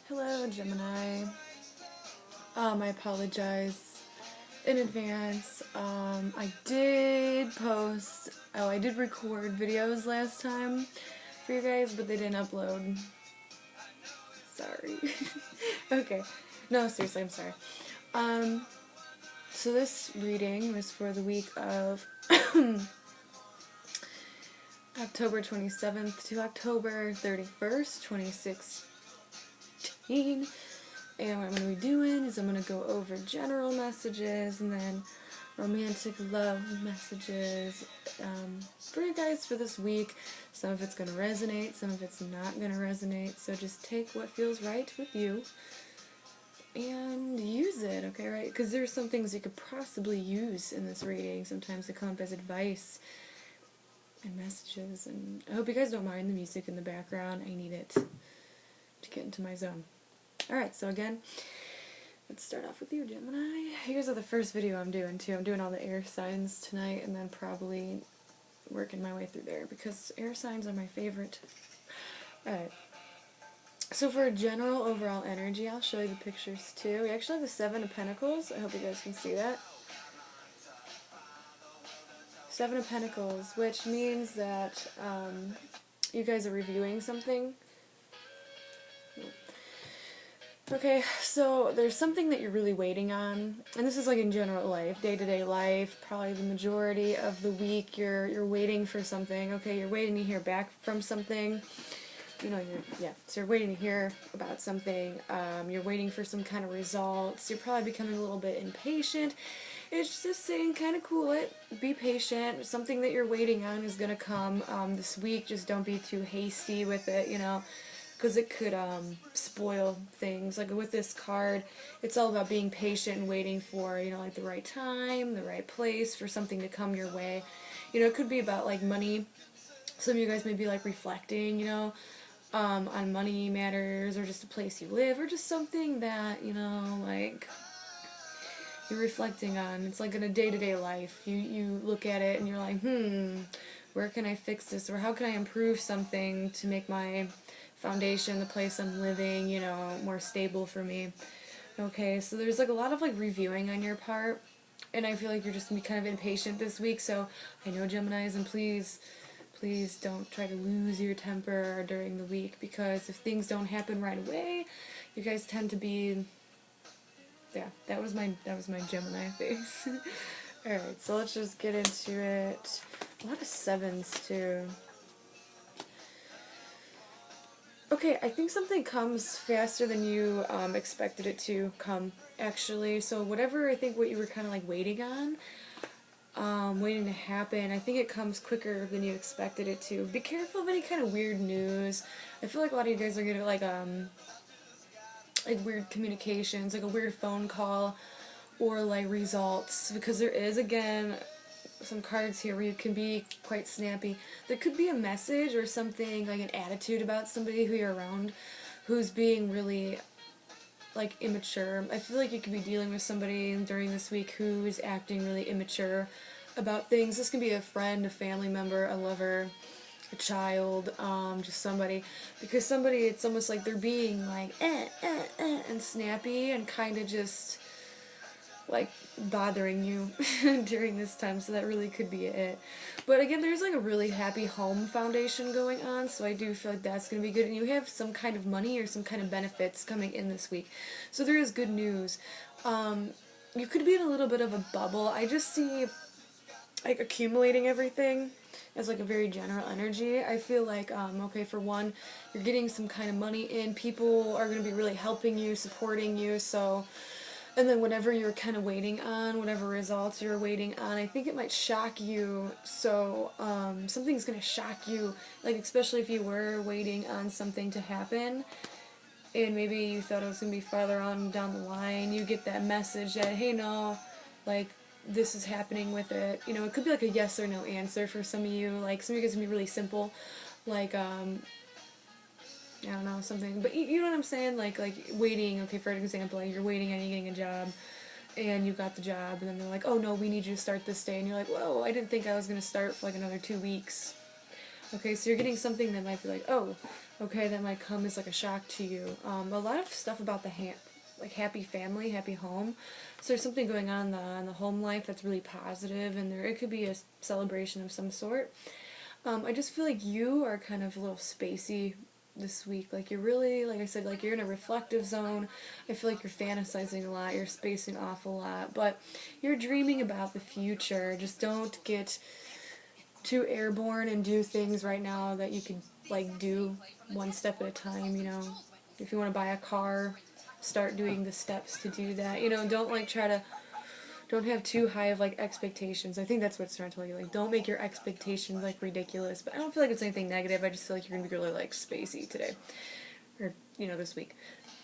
Hello, Gemini. I apologize in advance. I did record videos last time for you guys, but they didn't upload. Sorry. Okay. No, seriously, I'm sorry. So this reading was for the week of October 27th to October 31st, 2016. And what I'm going to be doing is I'm going to go over general messages and then romantic love messages for you guys for this week. Some of it's going to resonate, some of it's not going to resonate. So just take what feels right with you and use it, okay, right? Because there's some things you could possibly use in this reading. Sometimes they come up as advice and messages. And I hope you guys don't mind the music in the background. I need it to get into my zone. Alright, so again, let's start off with you, Gemini. Here's the first video I'm doing, too. I'm doing all the air signs tonight, and then probably working my way through there, because air signs are my favorite. Alright. So for a general overall energy, I'll show you the pictures, too. We actually have the Seven of Pentacles. I hope you guys can see that. Seven of Pentacles, which means that you guys are reviewing something. Okay, so there's something that you're really waiting on, and this is like in general life, day-to-day life, probably the majority of the week you're waiting for something. Okay, you're waiting to hear back from something. You know, so you're waiting to hear about something. You're waiting for some kind of results. You're probably becoming a little bit impatient. It's just saying, kind of cool it. Be patient. Something that you're waiting on is gonna come this week. Just don't be too hasty with it, you know, because it could spoil things. Like with this card, it's all about being patient and waiting for, you know, like the right time, the right place for something to come your way. You know, it could be about like money. Some of you guys may be like reflecting, you know, on money matters, or just a place you live, or just something that, you know, like you're reflecting on. It's like in a day-to-day life. You look at it and you're like, where can I fix this? Or how can I improve something to make my foundation, the place I'm living, you know, more stable for me. Okay, so there's like a lot of like reviewing on your part, and I feel like you're just gonna be kind of impatient this week. So I know, Geminis, and please don't try to lose your temper during the week, because if things don't happen right away, you guys tend to be, yeah, that was my Gemini face. Alright, so let's just get into it. A lot of sevens too. Okay, I think something comes faster than you expected it to come, actually. So whatever, I think what you were kind of like waiting on, waiting to happen, I think it comes quicker than you expected it to. Be careful of any kind of weird news. I feel like a lot of you guys are getting like weird communications, like a weird phone call, or like results, because there is, again, some cards here where you can be quite snappy. There could be a message or something, like an attitude about somebody who you're around who's being really like immature. I feel like you could be dealing with somebody during this week who is acting really immature about things. This can be a friend, a family member, a lover, a child, just somebody. Because somebody, it's almost like they're being like and snappy and kind of just like bothering you during this time, so that really could be it. But again, there's like a really happy home foundation going on, so I do feel like that's going to be good, and you have some kind of money or some kind of benefits coming in this week, so there is good news. You could be in a little bit of a bubble. I just see like accumulating everything as like a very general energy. I feel like, okay, for one, you're getting some kind of money in, people are going to be really helping you, supporting you, so. And then whatever you're kind of waiting on, whatever results you're waiting on, I think it might shock you. So something's going to shock you, like especially if you were waiting on something to happen, and maybe you thought it was going to be farther on down the line. You get that message that, hey, no, like, this is happening with it. You know, it could be like a yes or no answer for some of you. Like, some of you guys can be really simple, like, I don't know, something, but you know what I'm saying, like waiting, okay, for example, like you're waiting on you getting a job, and you got the job, and then they're like, oh no, we need you to start this day, and you're like, whoa, I didn't think I was going to start for like another 2 weeks, Okay, so you're getting something that might be like, oh, okay, that might come as like a shock to you. A lot of stuff about the like happy family, happy home. So there's something going on in the home life that's really positive, and it could be a celebration of some sort. I just feel like you are kind of a little spacey this week. Like you're really, like I said, like you're in a reflective zone. I feel like you're fantasizing a lot, you're spacing off a lot, but you're dreaming about the future. Just don't get too airborne and do things right now that you could like do one step at a time, you know. If you want to buy a car, start doing the steps to do that. You know, don't like try to don't have too high of like expectations. I think that's what it's trying to tell you. Like don't make your expectations like ridiculous. But I don't feel like it's anything negative. I just feel like you're gonna be really like spacey today. Or, you know, this week.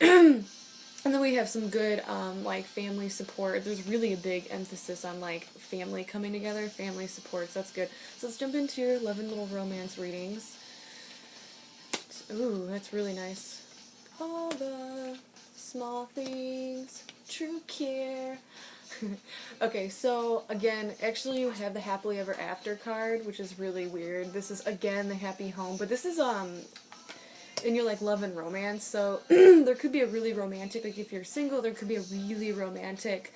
And then we have some good, like, family support. There's really a big emphasis on, like, family coming together, family supports. That's good. So let's jump into your 11 little romance readings. Ooh, that's really nice. All the small things, true care. Okay, so, again, actually you have the happily ever after card, which is really weird. This is, again, the happy home. But this is, in your like love and romance, so there could be a really romantic, like if you're single, there could be a really romantic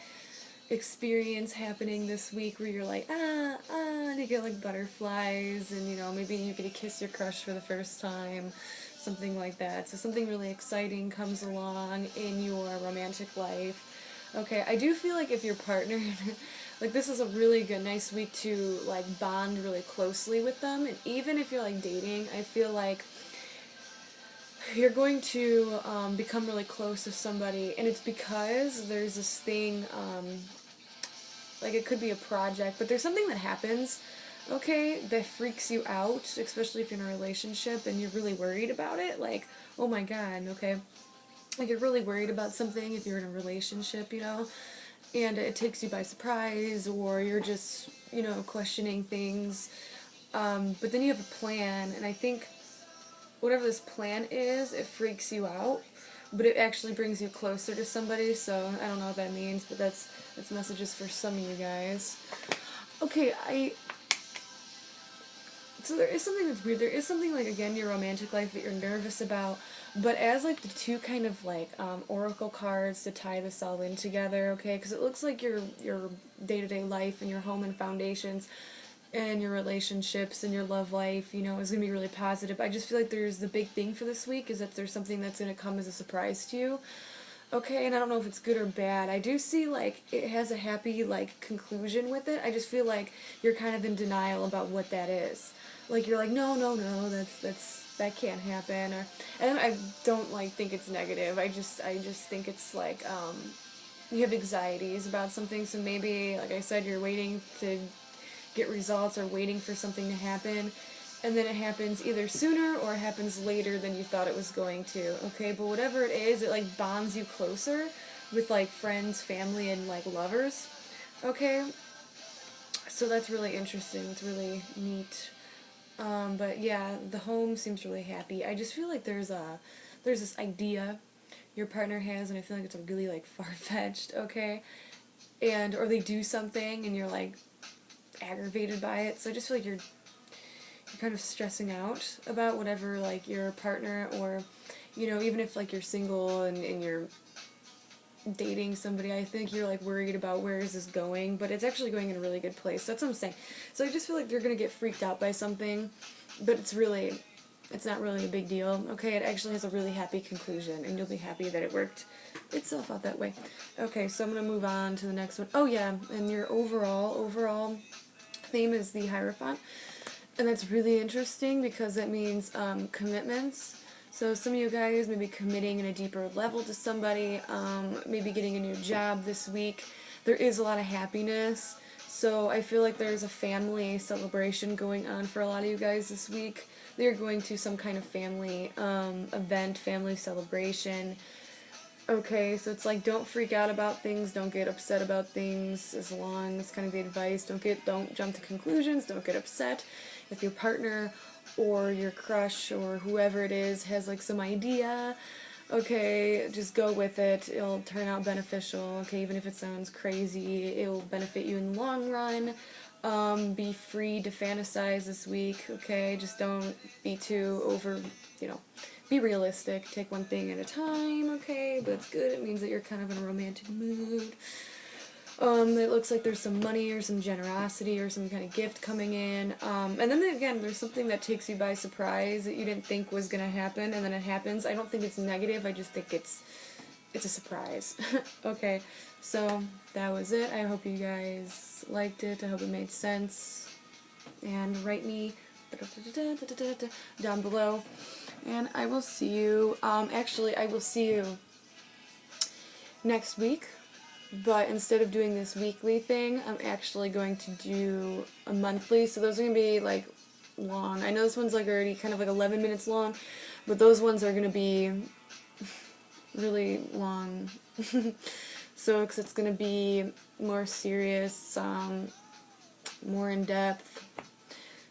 experience happening this week where you're like, you get like butterflies, and you know, maybe you get to kiss your crush for the first time, something like that. So something really exciting comes along in your romantic life. Okay, I do feel like if your partner, like this is a really good, nice week to like bond really closely with them, and even if you're like dating, I feel like you're going to become really close with somebody, and it's because there's this thing, like it could be a project, but there's something that happens, okay, that freaks you out, especially if you're in a relationship and you're really worried about it, like, oh my god, okay, like you're really worried about something if you're in a relationship, you know, and it takes you by surprise, or you're just, you know, questioning things, but then you have a plan, and I think whatever this plan is, it freaks you out, but it actually brings you closer to somebody, so I don't know what that means, but that's messages for some of you guys. Okay, so there is something that's weird. There is something, like, again, your romantic life that you're nervous about, but as, like, the two kind of, like, oracle cards to tie this all in together, okay, because it looks like your day-to-day life and your home and foundations and your relationships and your love life, you know, is going to be really positive. I just feel like there's the big thing for this week is that there's something that's going to come as a surprise to you. Okay, and I don't know if it's good or bad. I do see, like, it has a happy, like, conclusion with it. I just feel like you're kind of in denial about what that is. Like, you're like, no, that can't happen. And I don't, like, think it's negative. I just think it's, like, you have anxieties about something, so maybe, like I said, you're waiting to get results or waiting for something to happen, and then it happens either sooner or it happens later than you thought it was going to, okay? But whatever it is, it like bonds you closer with like friends, family, and like lovers, okay? So that's really interesting. It's really neat. But yeah, the home seems really happy. I just feel like there's this idea your partner has, and I feel like it's a really like far-fetched, okay? And or they do something and you're like aggravated by it, so I just feel like you're kind of stressing out about whatever, like, your partner, or, you know, even if, like, you're single and you're dating somebody, I think you're, like, worried about where is this going, but it's actually going in a really good place. That's what I'm saying. So I just feel like you're gonna get freaked out by something, but it's not really a big deal, okay? It actually has a really happy conclusion, and you'll be happy that it worked itself out that way. Okay, so I'm gonna move on to the next one. Oh yeah, and your overall theme is the Hierophant, and that's really interesting because it means commitments. So some of you guys may be committing in a deeper level to somebody, maybe getting a new job this week. There is a lot of happiness, so I feel like there's a family celebration going on for a lot of you guys this week. They're going to some kind of family event, family celebration. Okay, so it's like, don't freak out about things, don't get upset about things, as long as kind of the advice, don't jump to conclusions, don't get upset. If your partner or your crush or whoever it is has like some idea, okay, just go with it, it'll turn out beneficial, okay, even if it sounds crazy, it'll benefit you in the long run. Be free to fantasize this week, okay? Just don't be too over, be realistic. Take one thing at a time, okay? But it's good. It means that you're kind of in a romantic mood. It looks like there's some money or some generosity or some kind of gift coming in. And then again, there's something that takes you by surprise that you didn't think was going to happen, and then it happens. I don't think it's negative. I just think it's a surprise. Okay, so that was it. I hope you guys liked it. I hope it made sense. And write me down below. And I will see you, actually, I will see you next week. But instead of doing this weekly thing, I'm actually going to do a monthly. So those are going to be, like, long. I know this one's, like, already kind of, like, 11 minutes long. But those ones are going to be really long. So, because it's going to be more serious, more in-depth.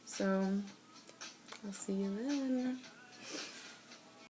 So, I'll see you then.